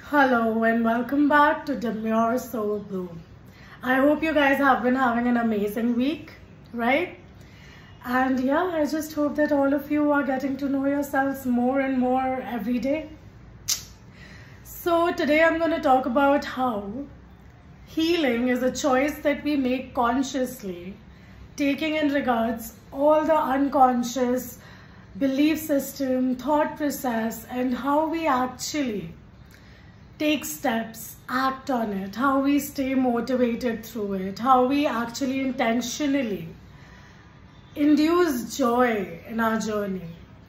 Hello and welcome back to Demure Soul Bloom. I hope you guys have been having an amazing week, right? And yeah, I just hope that all of you are getting to know yourselves more and more every day. So today I'm going to talk about how healing is a choice that we make consciously, taking in regards all the unconscious belief system, thought process, and how we actually take steps, act on it, how we stay motivated through it, how we actually intentionally induce joy in our journey,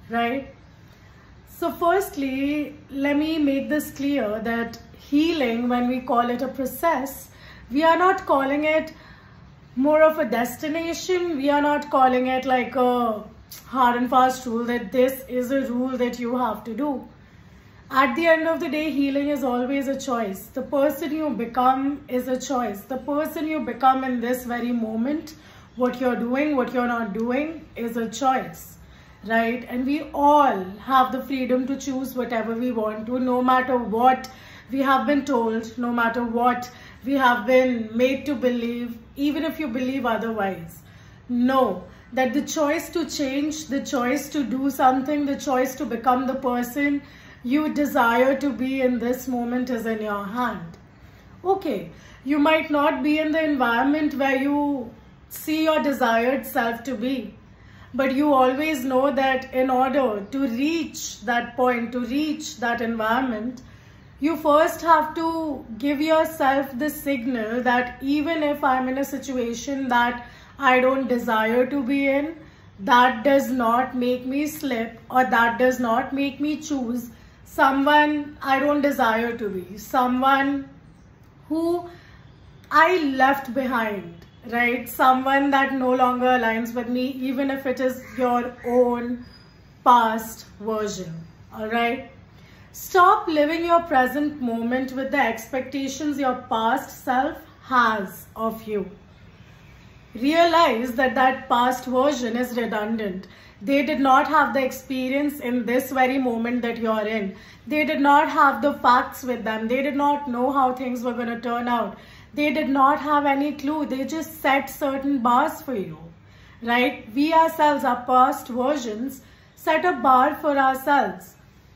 right? So firstly, let me make this clear that healing, when we call it a process, we are not calling it more of a destination. We are not calling it like a hard and fast rule that this is a rule that you have to do. At the end of the day, healing is always a choice. The person you become is a choice. The person you become in this very moment, what you're doing, what you're not doing, is a choice, right? And we all have the freedom to choose whatever we want to, no matter what we have been told, no matter what we have been made to believe, even if you believe otherwise. Know that the choice to change, the choice to do something, the choice to become the person you desire to be in this moment is in your hand. Okay, you might not be in the environment where you see your desired self to be, but you always know that in order to reach that point, to reach that environment, you first have to give yourself the signal that even if I'm in a situation that I don't desire to be in, that does not make me slip, or that does not make me choose someone I don't desire to be, someone who I left behind, right? Someone that no longer aligns with me, even if it is your own past version, all right? Stop living your present moment with the expectations your past self has of you. Realize that that past version is redundant. They did not have the experience in this very moment that you're in. They did not have the facts with them. They did not know how things were going to turn out. They did not have any clue. They just set certain bars for you, right? We ourselves, our past versions, set a bar for ourselves.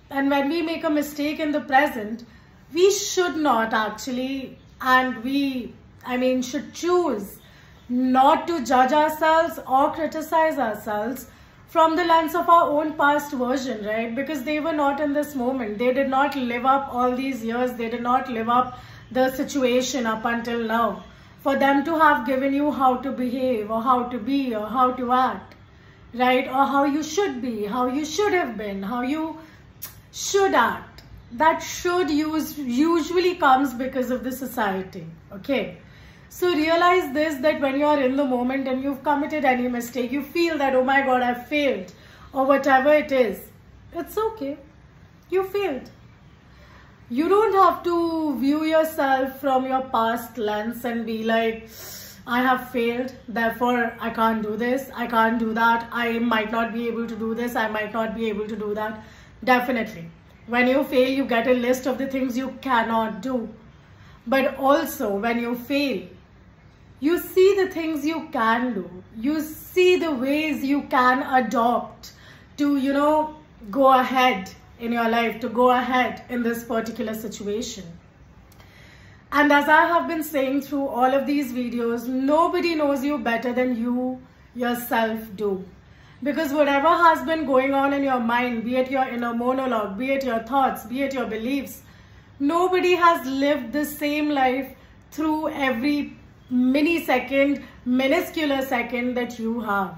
And when we make a mistake in the present, we should not actually, and should choose not to judge ourselves or criticize ourselves from the lens of our own past version, right? Because they were not in this moment. They did not live up all these years. They did not live up the situation up until now. For them to have given you how to behave or how to be or how to act, right? Or how you should be, how you should have been, how you should act. That should usually comes because of the society, okay? So realize this, that when you're in the moment and you've committed any mistake, you feel that, oh my God, I failed, or whatever it is, it's okay. You failed. You don't have to view yourself from your past lens and be like, I have failed, therefore I can't do this, I can't do that, I might not be able to do this, I might not be able to do that. Definitely. When you fail, you get a list of the things you cannot do. But also, when you fail, you see the things you can do. You see the ways you can adopt to, go ahead in your life, to go ahead in this particular situation. And as I have been saying through all of these videos, nobody knows you better than you yourself do. Because whatever has been going on in your mind, be it your inner monologue, be it your thoughts, be it your beliefs, nobody has lived the same life through every minuscule second that you have.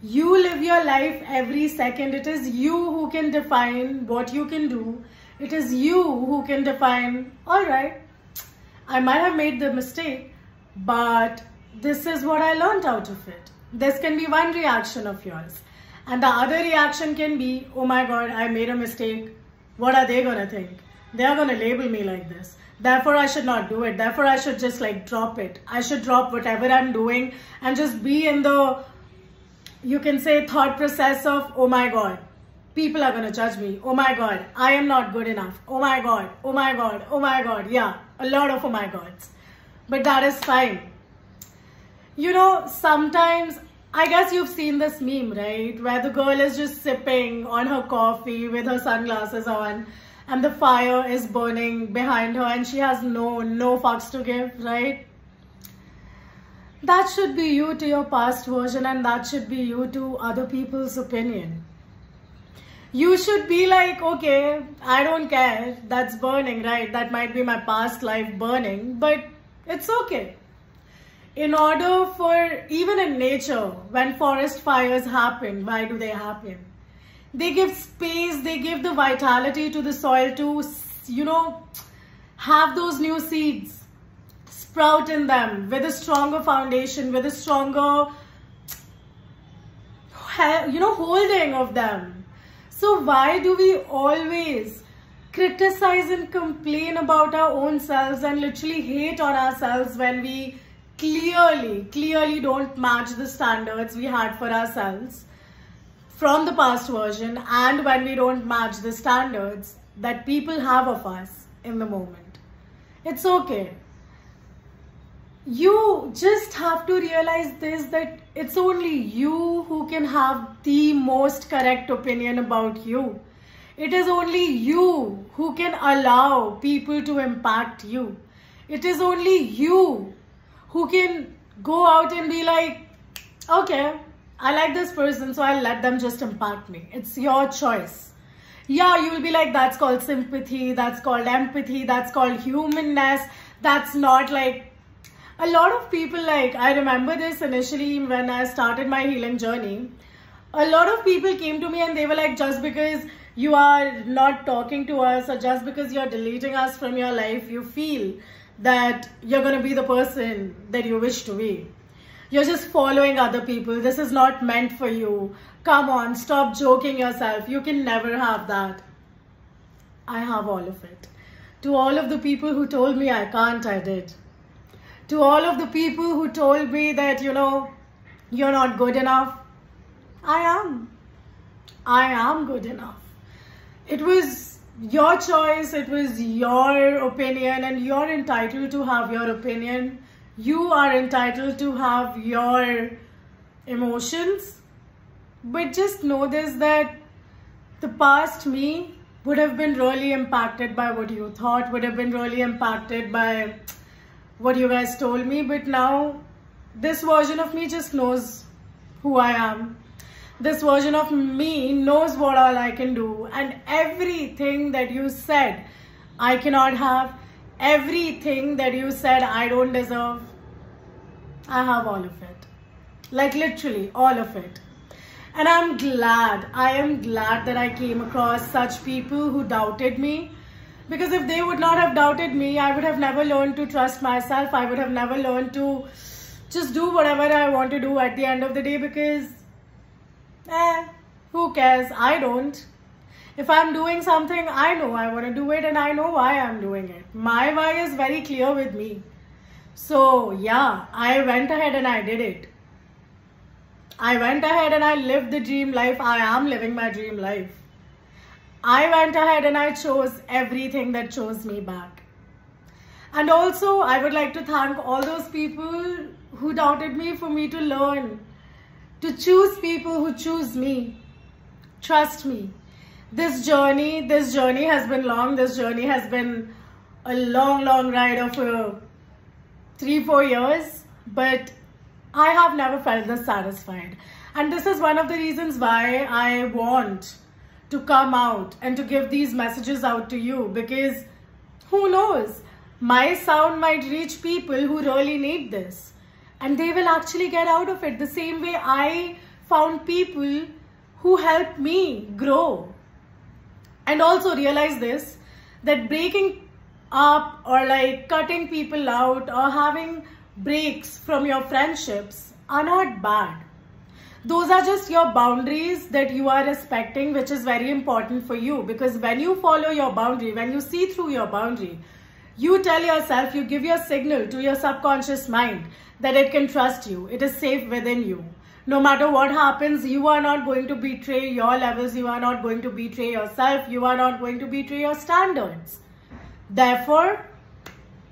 You live your life every second. It is you who can define what you can do. It is you who can define, all right, I might have made the mistake, but this is what I learned out of it. This can be one reaction of yours. And the other reaction can be, oh my God, I made a mistake. What are they going to think? They are going to label me like this. Therefore, I should not do it. Therefore, I should just drop it. I should drop whatever I'm doing and just be in the, you can say, thought process of, oh my God, people are going to judge me. Oh my God, I am not good enough. Oh my God, oh my God, oh my God. Yeah, a lot of oh my gods. But that is fine. You know, sometimes, I guess you've seen this meme, right? Where the girl is just sipping on her coffee with her sunglasses on and the fire is burning behind her and she has no fucks to give, right? That should be you to your past version, and that should be you to other people's opinion. You should be like, okay, I don't care, that's burning, right? That might be my past life burning, but it's okay. In order for, even in nature, when forest fires happen, why do they happen? They give space, they give the vitality to the soil to, you know, have those new seeds sprout in them with a stronger foundation, with a stronger, you know, holding of them. So why do we always criticize and complain about our own selves and literally hate on ourselves when we clearly don't match the standards we had for ourselves from the past version, and when we don't match the standards that people have of us in the moment? It's okay. You just have to realize this, that it's only you who can have the most correct opinion about you. It is only you who can allow people to impact you. It is only you who can go out and be like, okay, I like this person, so I'll let them just impact me. It's your choice. Yeah, you will be like, that's called sympathy, that's called empathy, that's called humanness. That's not like, a lot of people, like, I remember this initially when I started my healing journey. A lot of people came to me and they were like, just because you are not talking to us or just because you're deleting us from your life, you feel that you're going to be the person that you wish to be. You're just following other people. This is not meant for you. Come on, stop joking yourself. You can never have that. I have all of it. To all of the people who told me I can't, I did. To all of the people who told me that, you know, you're not good enough, I am. I am good enough. It was your choice, it was your opinion, and you're entitled to have your opinion. You are entitled to have your emotions. But just know this, that the past me would have been really impacted by what you thought, would have been really impacted by what you guys told me. But now this version of me just knows who I am. This version of me knows what all I can do, and everything that you said I cannot have, everything that you said I don't deserve, I have all of it. Like literally all of it. And I am glad that I came across such people who doubted me. Because if they would not have doubted me, I would have never learned to trust myself. I would have never learned to just do whatever I want to do at the end of the day, because who cares? I don't. If I'm doing something, I know I want to do it and I know why I'm doing it. My why is very clear with me. So yeah, I went ahead and I did it. I went ahead and I lived the dream life. I am living my dream life. I went ahead and I chose everything that chose me back. And also, I would like to thank all those people who doubted me, for me to learn to choose people who choose me. Trust me. This journey has been long. This journey has been a long ride of 3-4 years. But I have never felt this satisfied. And this is one of the reasons why I want to come out and to give these messages out to you, because who knows, my sound might reach people who really need this and they will actually get out of it the same way I found people who helped me grow. And also realize this, that breaking up or like cutting people out or having breaks from your friendships are not bad. Those are just your boundaries that you are respecting, which is very important for you. Because when you follow your boundary, when you see through your boundary, you tell yourself, you give your signal to your subconscious mind that it can trust you. It is safe within you. No matter what happens, you are not going to betray your levels. You are not going to betray yourself. You are not going to betray your standards. Therefore,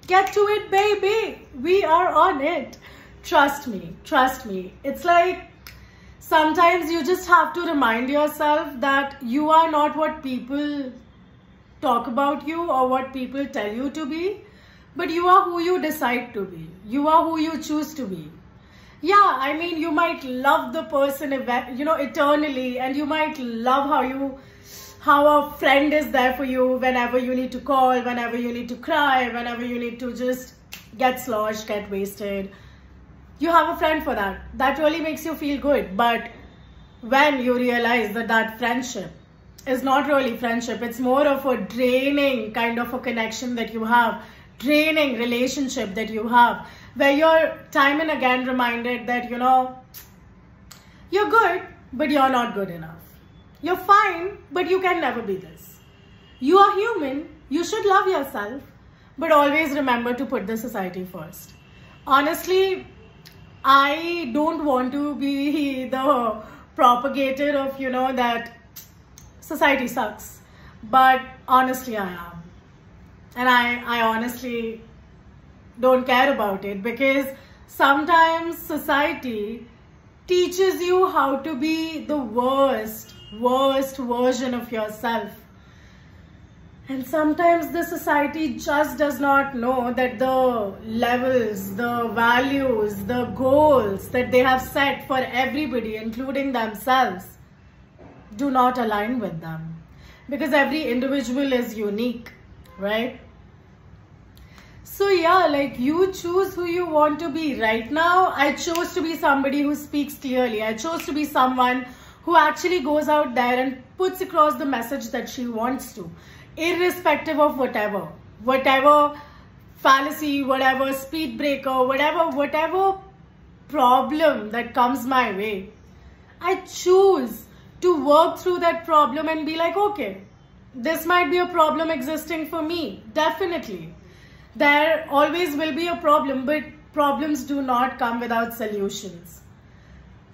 get to it, baby. We are on it. Trust me. Trust me. It's like sometimes you just have to remind yourself that you are not what people talk about you or what people tell you to be, but you are who you decide to be. You are who you choose to be. Yeah, I mean, you might love the person, eternally, and you might love how a friend is there for you whenever you need to call, whenever you need to cry, whenever you need to just get sloshed, get wasted. You have a friend for that. That really makes you feel good. But when you realize that friendship is not really friendship, it's more of a draining kind of a connection that you have, draining relationship that you have, where you're time and again reminded that, you're good, but you're not good enough. You're fine, but you can never be this. You are human. You should love yourself, but always remember to put the society first. Honestly, I don't want to be the propagator of, that society sucks. But honestly, I am. And I honestly don't care about it, because sometimes society teaches you how to be the worst version of yourself. And sometimes the society just does not know that the levels, the values, the goals that they have set for everybody, including themselves, do not align with them. Because every individual is unique, right? So yeah, like, you choose who you want to be. Right now, I chose to be somebody who speaks clearly. I chose to be someone who actually goes out there and puts across the message that she wants to, irrespective of whatever fallacy, whatever speed breaker, whatever problem that comes my way. I choose to work through that problem and be like, okay, this might be a problem existing for me. Definitely. There always will be a problem, but problems do not come without solutions.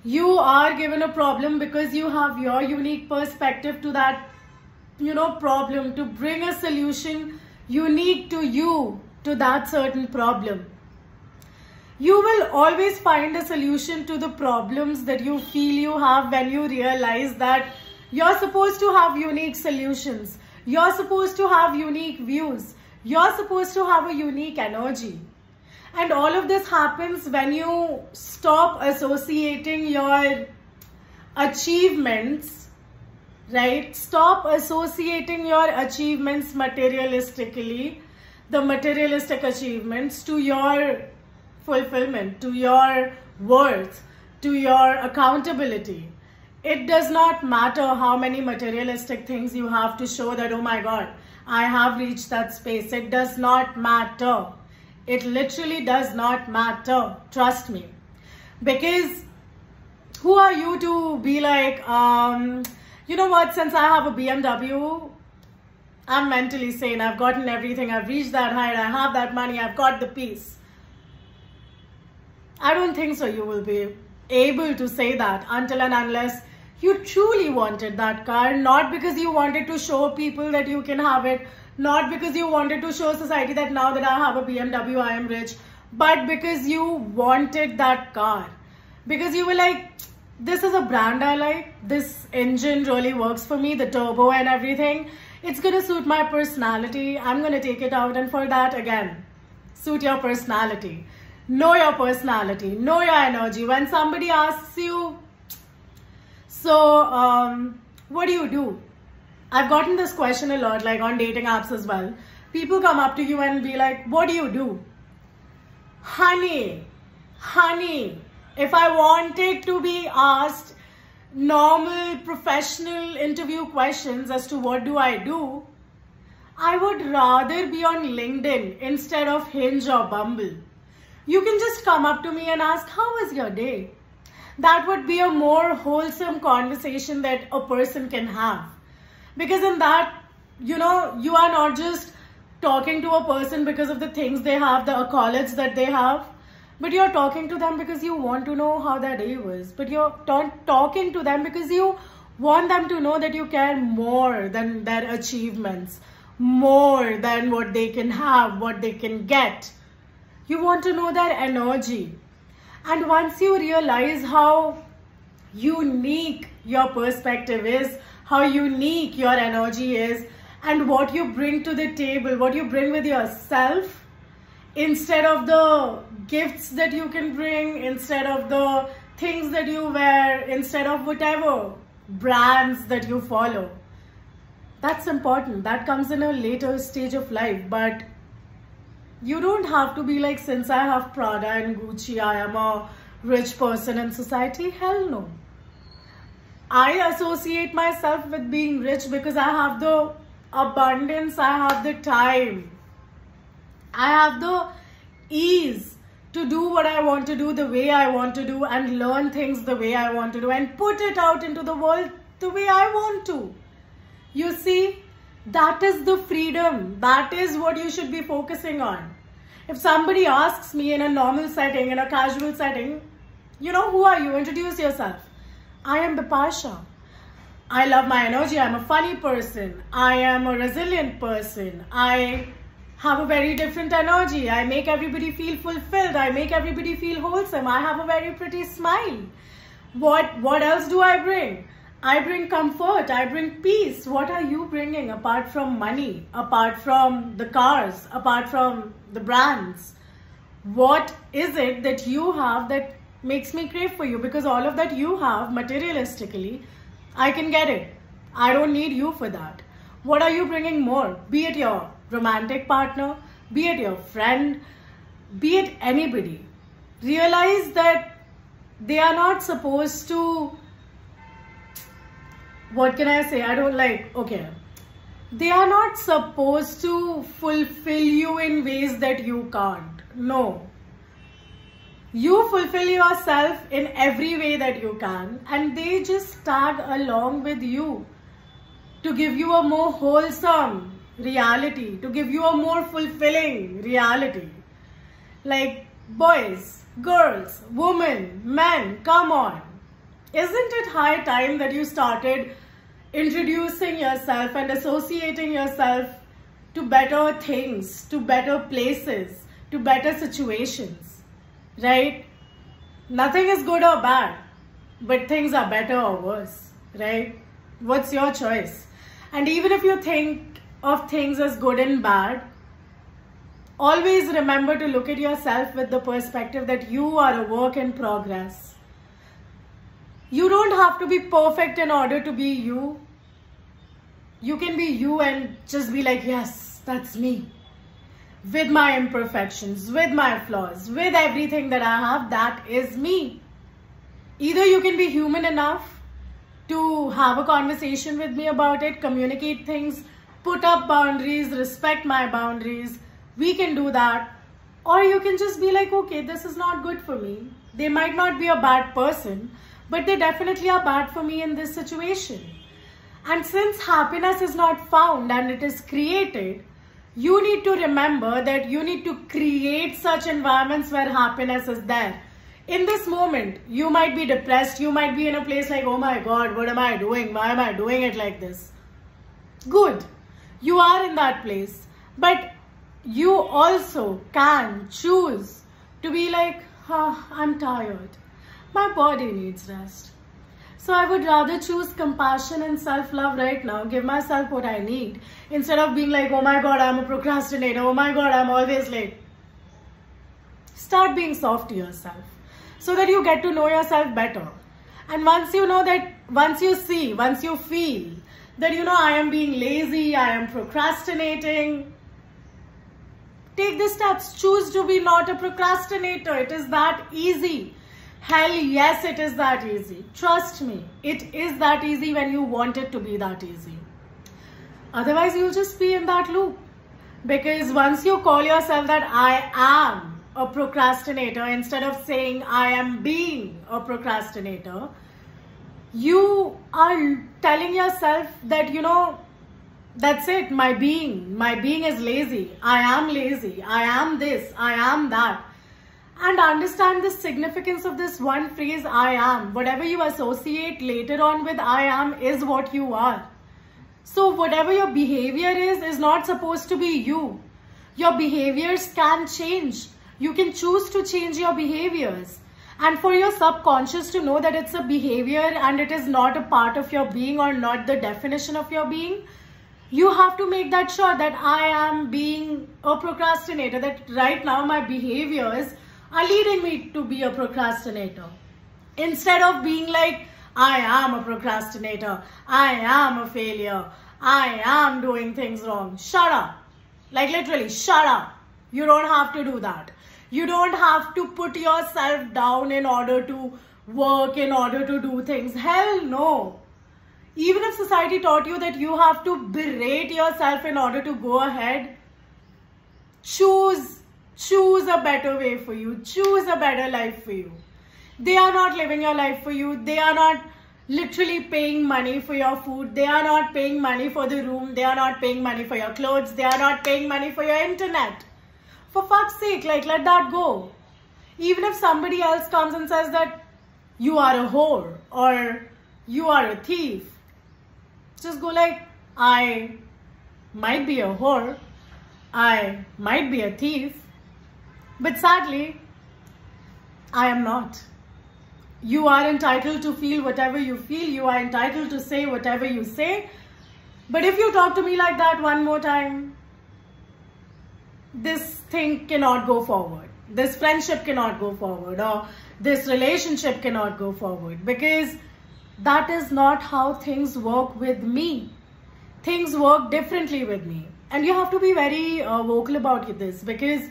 You are given a problem because you have your unique perspective to that, problem, to bring a solution unique to you, to that certain problem. You will always find a solution to the problems that you feel you have when you realize that you're supposed to have unique solutions. You're supposed to have unique views. You're supposed to have a unique energy. And all of this happens when you stop associating your achievements, right? Stop associating your achievements materialistically, the materialistic achievements, to your fulfillment, to your worth, to your accountability. It does not matter how many materialistic things you have to show that, oh my God, I have reached that space. It does not matter. It literally does not matter. Trust me. Because who are you to be like, you know what, since I have a BMW, I'm mentally sane. I've gotten everything. I've reached that height. I have that money. I've got the peace. I don't think so. You will be able to say that until and unless you truly wanted that car, not because you wanted to show people that you can have it, not because you wanted to show society that now that I have a BMW, I am rich, but because you wanted that car. Because you were like, this is a brand I like, this engine really works for me, the turbo and everything. It's going to suit my personality. I'm going to take it out, and for that, again, suit your personality. Know your personality. Know your energy. When somebody asks you, so, what do you do? I've gotten this question a lot, like on dating apps as well. People come up to you and be like, what do you do? Honey, if I wanted to be asked normal professional interview questions as to what do I do, I would rather be on LinkedIn instead of Hinge or Bumble. You can just come up to me and ask, how was your day? That would be a more wholesome conversation that a person can have. Because in that, you are not just talking to a person because of the things they have, the accolades that they have, but you're talking to them because you want to know how their day was. But you're talking to them because you want them to know that you care more than their achievements, more than what they can have, what they can get. You want to know their energy. And once you realize how unique your perspective is, how unique your energy is, and what you bring to the table, what you bring with yourself, instead of the gifts that you can bring, instead of the things that you wear, instead of whatever brands that you follow. That's important. That comes in a later stage of life. But you don't have to be like, since I have Prada and Gucci, I am a rich person in society. Hell no. I associate myself with being rich because I have the abundance, I have the time, I have the ease to do what I want to do the way I want to do, and learn things the way I want to do, and put it out into the world the way I want to. You see, that is the freedom. That is what you should be focusing on. If somebody asks me in a normal setting, in a casual setting, you know, who are you? Introduce yourself. I am Bipasha. I love my energy. I'm a funny person. I am a resilient person. I have a very different energy. I make everybody feel fulfilled. I make everybody feel wholesome. I have a very pretty smile. What else do I bring? I bring comfort. I bring peace. What are you bringing apart from money, apart from the cars, apart from the brands? What is it that you have that makes me crave for you? Because all of that you have materialistically, I can get it. I don't need you for that. What are you bringing more? Be it your romantic partner, be it your friend, be it anybody. Realize that they are not supposed to, what can I say? I don't like, okay. They are not supposed to fulfill you in ways that you can't. No. You fulfill yourself in every way that you can, and they just tag along with you to give you a more wholesome reality, to give you a more fulfilling reality. Like, boys, girls, women, men, come on. Isn't it high time that you started introducing yourself and associating yourself to better things, to better places, to better situations, right? Nothing is good or bad, but things are better or worse, right? What's your choice? And even if you think of things as good and bad, always remember to look at yourself with the perspective that you are a work in progress. You don't have to be perfect in order to be you. You can be you and just be like, yes, that's me. With my imperfections, with my flaws, with everything that I have, that is me. Either you can be human enough to have a conversation with me about it, communicate things, put up boundaries, respect my boundaries. We can do that. Or you can just be like, okay, this is not good for me. They might not be a bad person, but they definitely are bad for me in this situation. And since happiness is not found and it is created, you need to remember that you need to create such environments where happiness is there. In this moment, you might be depressed. You might be in a place like, oh my God, what am I doing? Why am I doing it like this? Good. You are in that place. But you also can choose to be like, I'm tired. My body needs rest. So I would rather choose compassion and self-love right now. Give myself what I need. Instead of being like, oh my God, I'm a procrastinator. Oh my God, I'm always late. Start being soft to yourself so that you get to know yourself better. And once you know that, once you see, once you feel that, you know, I am being lazy, I am procrastinating, take the steps. Choose to be not a procrastinator. It is that easy. Hell yes, it is that easy. Trust me, it is that easy when you want it to be that easy. Otherwise, you'll just be in that loop. Because once you call yourself that I am a procrastinator, instead of saying I am being a procrastinator, you are telling yourself that, you know, that's it, my being is lazy. I am lazy. I am this. I am that. And understand the significance of this one phrase, I am. Whatever you associate later on with I am is what you are. So whatever your behavior is not supposed to be you. Your behaviors can change. You can choose to change your behaviors. And for your subconscious to know that it's a behavior and it is not a part of your being or not the definition of your being, you have to make that sure that I am being a procrastinator, that right now my behaviors are leading me to be a procrastinator. Instead of being like, I am a procrastinator, I am a failure, I am doing things wrong. Shut up. Like literally, shut up. You don't have to do that. You don't have to put yourself down in order to work, in order to do things. Hell no. Even if society taught you that you have to berate yourself in order to go ahead, choose a better way for you. Choose a better life for you. They are not living your life for you. They are not literally paying money for your food. They are not paying money for the room. They are not paying money for your clothes. They are not paying money for your internet. For fuck's sake, like, let that go. Even if somebody else comes and says that you are a whore or you are a thief, just go like, I might be a whore, I might be a thief, but sadly, I am not. You are entitled to feel whatever you feel. You are entitled to say whatever you say. But if you talk to me like that one more time, this thing cannot go forward. This friendship cannot go forward, or this relationship cannot go forward, because that is not how things work with me. Things work differently with me. And you have to be very vocal about this, because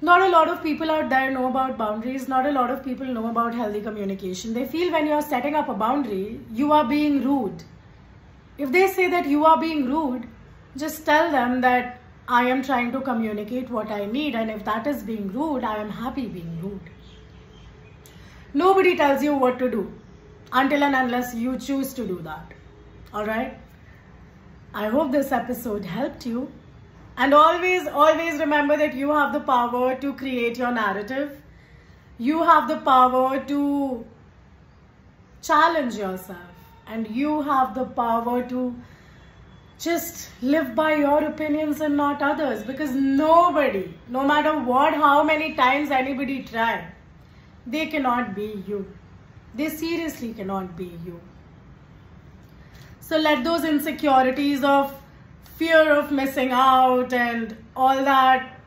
not a lot of people out there know about boundaries. Not a lot of people know about healthy communication. They feel when you're setting up a boundary, you are being rude. If they say that you are being rude, just tell them that I am trying to communicate what I need, and if that is being rude, I am happy being rude. Nobody tells you what to do until and unless you choose to do that. Alright? I hope this episode helped you. And always remember that you have the power to create your narrative. You have the power to challenge yourself. And you have the power to just live by your opinions and not others. Because nobody, no matter what, how many times anybody try, they cannot be you. They seriously cannot be you. So let those insecurities of fear of missing out and all that,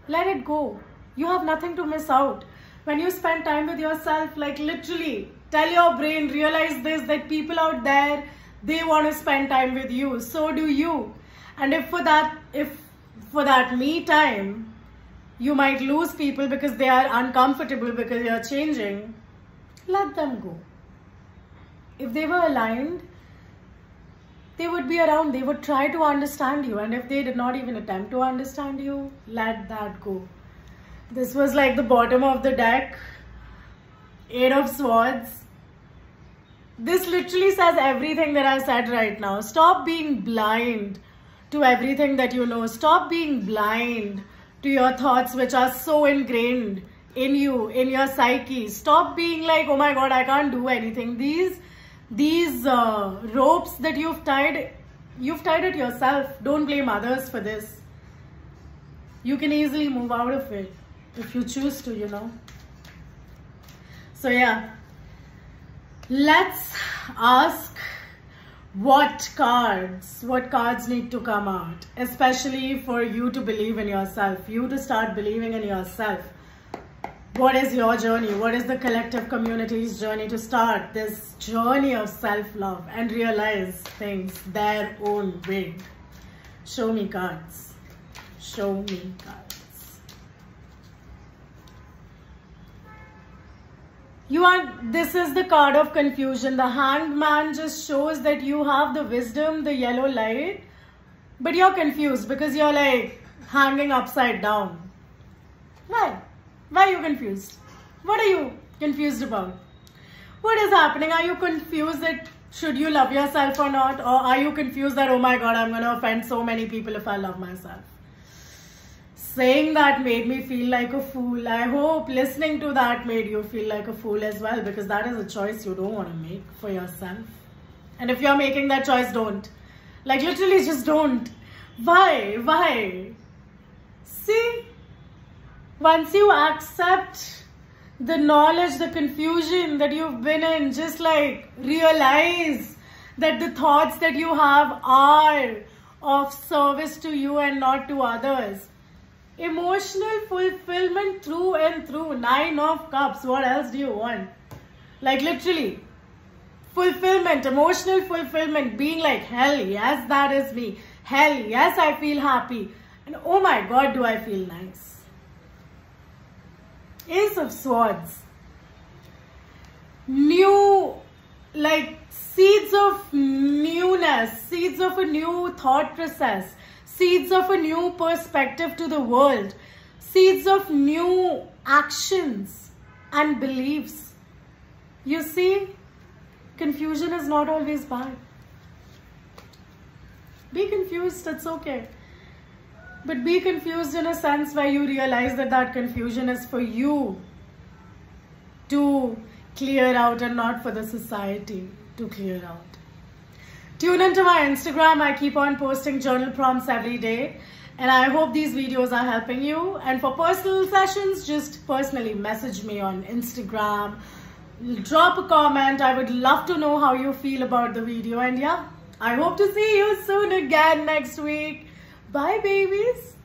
let it go. You have nothing to miss out. When you spend time with yourself, like literally, tell your brain, realize this, that people out there, they want to spend time with you. So do you. And if for that me time, you might lose people because they are uncomfortable because you're changing, let them go. If they were aligned, they would be around, they would try to understand you. And if they did not even attempt to understand you, let that go. This was like the bottom of the deck. 8 of Swords. This literally says everything that I said right now. Stop being blind to everything that you know. Stop being blind to your thoughts which are so ingrained in you, in your psyche. Stop being like, oh my God, I can't do anything. These ropes that you've tied it yourself. Don't blame others for this. You can easily move out of it if you choose to, you know. So yeah, let's ask what cards need to come out, especially for you to believe in yourself, you to start believing in yourself. What is your journey? What is the collective community's journey to start this journey of self-love and realize things their own way? Show me cards. Show me cards. This is the card of confusion. The Hanged Man just shows that you have the wisdom, the yellow light, but you're confused because you're like hanging upside down. Why? Why are you confused? What are you confused about? What is happening? Are you confused that should you love yourself or not? Or are you confused that, oh my God, I'm going to offend so many people if I love myself? saying that made me feel like a fool. I hope listening to that made you feel like a fool as well, because that is a choice you don't want to make for yourself. And if you're making that choice, don't. Like, literally just don't. Why? Why? See, once you accept the knowledge, the confusion that you've been in, just like realize that the thoughts that you have are of service to you and not to others. Emotional fulfillment through and through. 9 of Cups. What else do you want? Like, literally. Fulfillment, emotional fulfillment, being like, hell yes, that is me. Hell yes, I feel happy. And oh my God, do I feel nice. Ace of Swords. New, like, seeds of newness, seeds of a new thought process, seeds of a new perspective to the world, seeds of new actions and beliefs. You see, confusion is not always bad. Be confused, it's okay. But be confused in a sense where you realize that that confusion is for you to clear out and not for the society to clear out. Tune into my Instagram. I keep on posting journal prompts every day. And I hope these videos are helping you. And for personal sessions, just personally message me on Instagram. Drop a comment. I would love to know how you feel about the video. And yeah, I hope to see you soon again next week. Bye, babies.